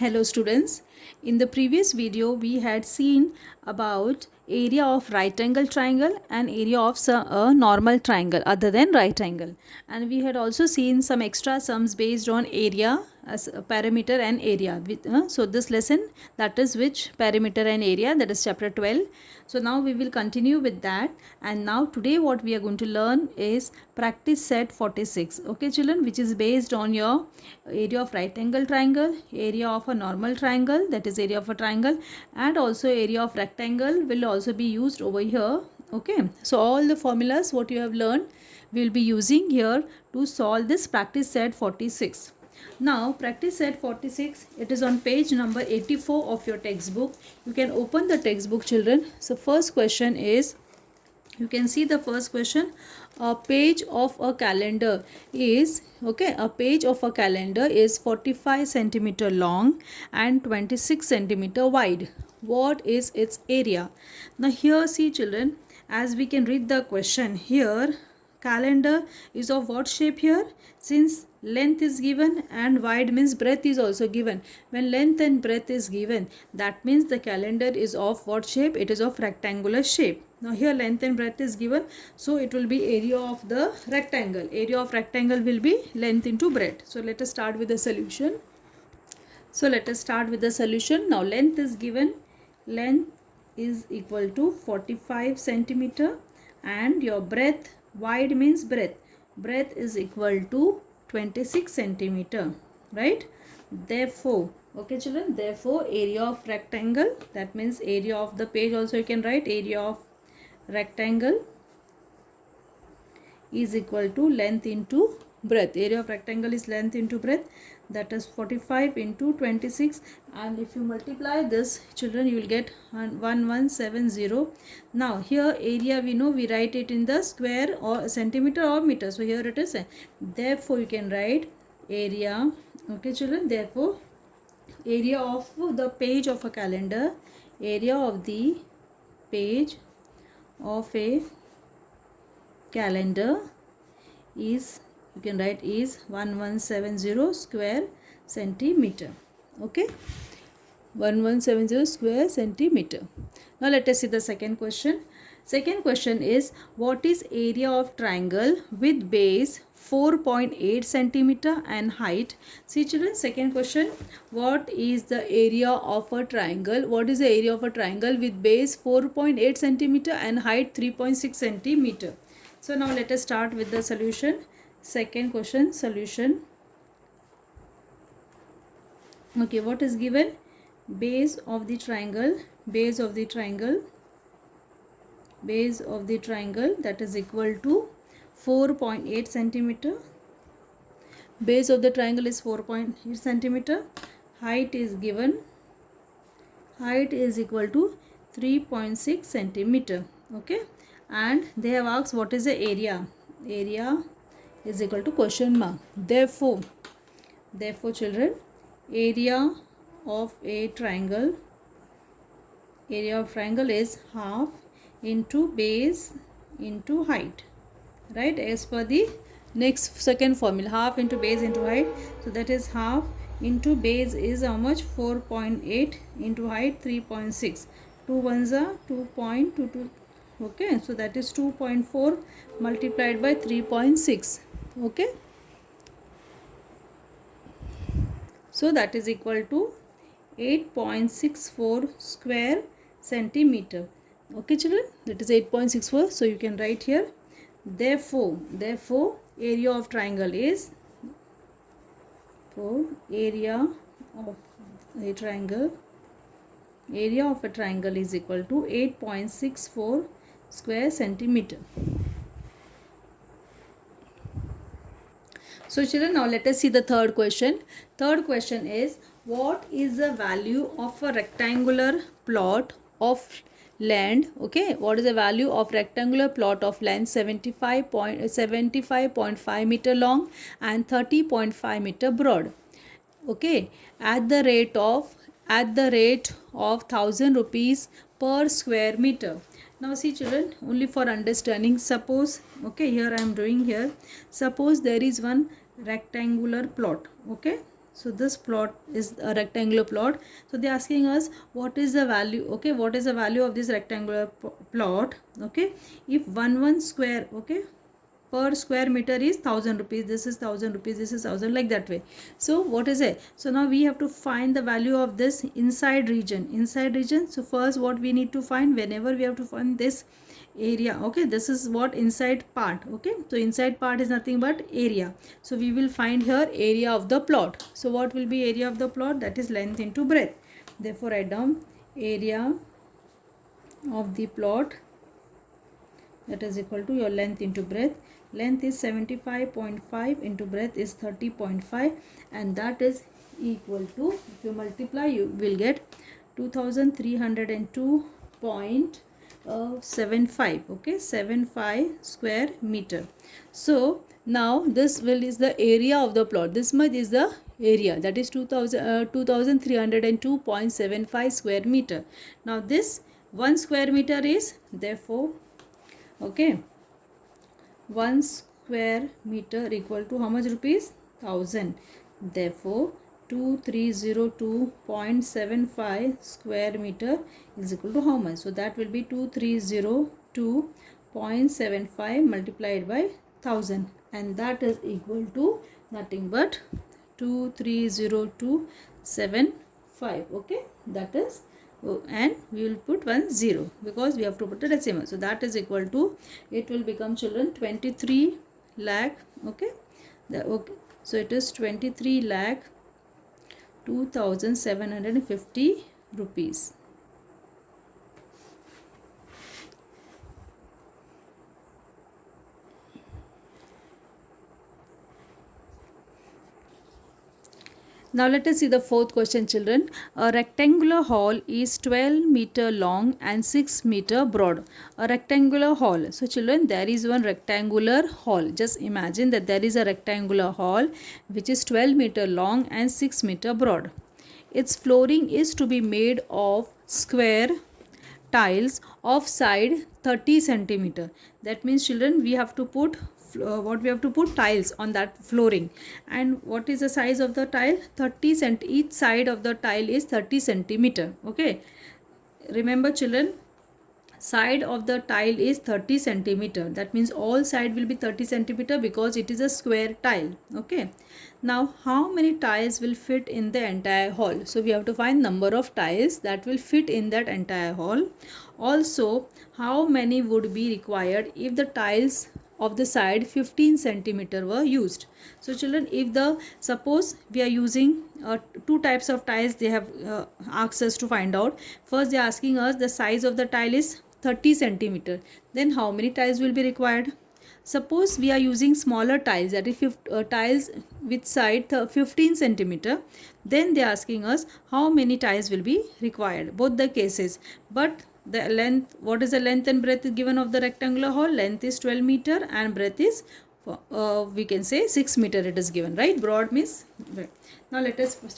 Hello students, in the previous video we had seen about area of right angle triangle and area of a normal triangle other than right angle, and we had also seen some extra sums based on area as a perimeter and area. So this lesson, that is which perimeter and area, that is chapter 12. So now we will continue with that, and now today what we are going to learn is practice set 46. Okay children, which is based on your area of right angle triangle, area of a normal triangle, that is area of a triangle, and also area of rectangle will also be used over here. Okay, so all the formulas what you have learned we will be using here to solve this practice set 46. Now practice set 46, it is on page number 84 of your textbook. You can open the textbook children. So first question is, you can see the first question. A page of a calendar is, okay, a page of a calendar is 45 centimeter long and 26 centimeter wide. What is its area? Now here see children, as we can read the question here, calendar is of what shape here? Since length is given and wide means breadth is also given. When length and breadth is given, that means the calendar is of what shape? It is of rectangular shape. Now here length and breadth is given, so it will be area of the rectangle. Area of rectangle will be length into breadth. So let us start with the solution. So let us start with the solution. Now length is given. Length is equal to 45 centimeter and your breadth, wide means breadth. Breadth is equal to 26 centimeter, right? Therefore, okay children, therefore area of rectangle, that means area of the page also you can write area of rectangle is equal to length into breadth. Area of rectangle is length into breadth, that is 45 into 26, and if you multiply this children you will get 1170. Now here area we know we write it in the square or centimeter or meter, so here it is. Therefore you can write area, okay children, therefore area of the page of a calendar, area of the page of a calendar is, you can write is 1170 square centimeter. Okay, 1170 square centimeter. Now let us see the second question. Second question is, what is area of triangle with base 4.8 centimeter and height? See children, second question, what is the area of a triangle? What is the area of a triangle with base 4.8 centimeter and height 3.6 centimeter? So now let us start with the solution. Second question, solution. Okay, what is given? Base of the triangle, base of the triangle, base of the triangle, that is equal to 4.8 centimeter. Base of the triangle is 4.8 centimeter. Height is given, height is equal to 3.6 centimeter. Okay, and they have asked what is the area? Area is equal to question mark. Therefore children, area of a triangle, area of triangle is half into base into height, right? As per the next second formula, half into base into height, so that is half into base is how much? 4.8 into height 3.6. 2 ones are 2.22. okay, so that is 2.4 multiplied by 3.6. okay, so that is equal to 8.64 square centimeter. Okay children, that is 8.64, so you can write here. Therefore area of triangle is, for area of a triangle, area of a triangle is equal to 8.64 square centimeter. So children, now let us see the third question. Third question is, what is the value of a rectangular plot of land? Okay, what is the value of rectangular plot of land 75.5 meter long and 30.5 meter broad? Okay, at the rate of 1000 rupees per square meter. Now see children, only for understanding, suppose, okay, here I am doing here, suppose there is one rectangular plot. Okay, So this plot is a rectangular plot. So they are asking us what is the value, okay, what is the value of this rectangular plot, okay. If 1 square, okay, per square meter is 1000 rupees, this is 1000 rupees, this is 1000, like that way. So what is it? So now we have to find the value of this inside region. So first what we need to find, whenever we have to find this area, okay, this is what inside part, okay. So inside part is nothing but area. So we will find here area of the plot. So what will be area of the plot? That is length into breadth. Therefore write down area of the plot, that is equal to your length into breadth. Length is 75.5 into breadth is 30.5, and that is equal to, if you multiply, you will get 2302.75, okay, 75 square meter. So now this is the area of the plot. This much is the area, that is 2302.75 square meter. Now this 1 square meter is, therefore, okay, 1 square meter equal to how much rupees? 1000. Therefore 2302.75 square meter is equal to how much? So that will be 2302.75 multiplied by 1000, and that is equal to nothing but 230,275, okay. That is, and we will put 10 because we have to put a decimal. So that is equal to, it will become, children, 23 lakh, okay. Okay, so it is 23 lakh 2750 rupees. Now let us see the fourth question, children. A rectangular hall is 12 meter long and 6 meter broad. A rectangular hall. So children, there is one rectangular hall. Just imagine that there is a rectangular hall which is 12 meter long and 6 meter broad. Its flooring is to be made of square tiles of side 30 centimeter. That means, children, we have to put we have to put tiles on that flooring. And what is the size of the tile? 30 cent. Each side of the tile is 30 centimeter, okay. Remember, children, side of the tile is 30 centimeter. That means all side will be 30 centimeter because it is a square tile, okay. Now how many tiles will fit in the entire hall? So we have to find number of tiles that will fit in that entire hall. Also, how many would be required if the tiles of the side 15 centimeter were used? So children, if the, suppose we are using two types of tiles, they have asked us to find out. First they are asking us the size of the tile is 30 centimeter. Then how many tiles will be required? Suppose we are using smaller tiles, that is tiles with side 15 centimeter. Then they are asking us how many tiles will be required. Both the cases. But the length, what is the length and breadth given of the rectangular hall? Length is 12 meter and breadth is we can say 6 meter it is given, right? Broad means. Now let us start